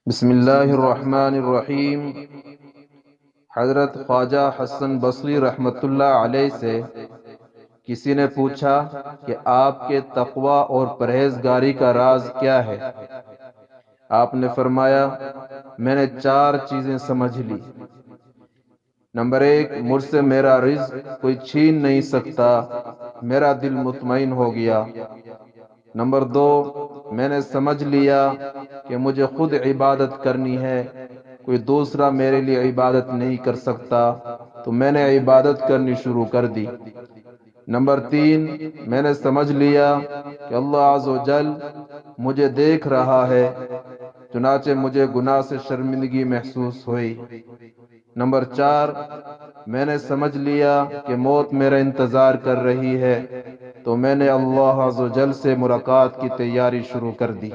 بسم اللہ الرحمن الرحیم۔ حضرت خواجہ حسن بصری رحمۃ اللہ علیہ سے کسی نے پوچھا کہ آپ کے تقوی اور پرہیزگاری کا راز کیا ہے؟ آپ نے فرمایا، میں نے 4 چیزیں سمجھ لی۔ نمبر 1، مجھ سے میرا رزق کوئی چھین نہیں سکتا، میرا دل مطمئن ہو گیا۔ نمبر 2، میں نے سمجھ لیا کہ مجھے خود عبادت کرنی ہے، کوئی دوسرا میرے لیے عبادت نہیں کر سکتا، تو میں نے عبادت کرنی شروع کر دی۔ نمبر 3، میں نے سمجھ لیا کہ اللہ عز و جل مجھے دیکھ رہا ہے، چنانچہ مجھے گناہ سے شرمندگی محسوس ہوئی۔ نمبر 4، میں نے سمجھ لیا کہ موت میرا انتظار کر رہی ہے، تو میں نے اللہ عز و جل سے ملاقات کی تیاری شروع کر دی۔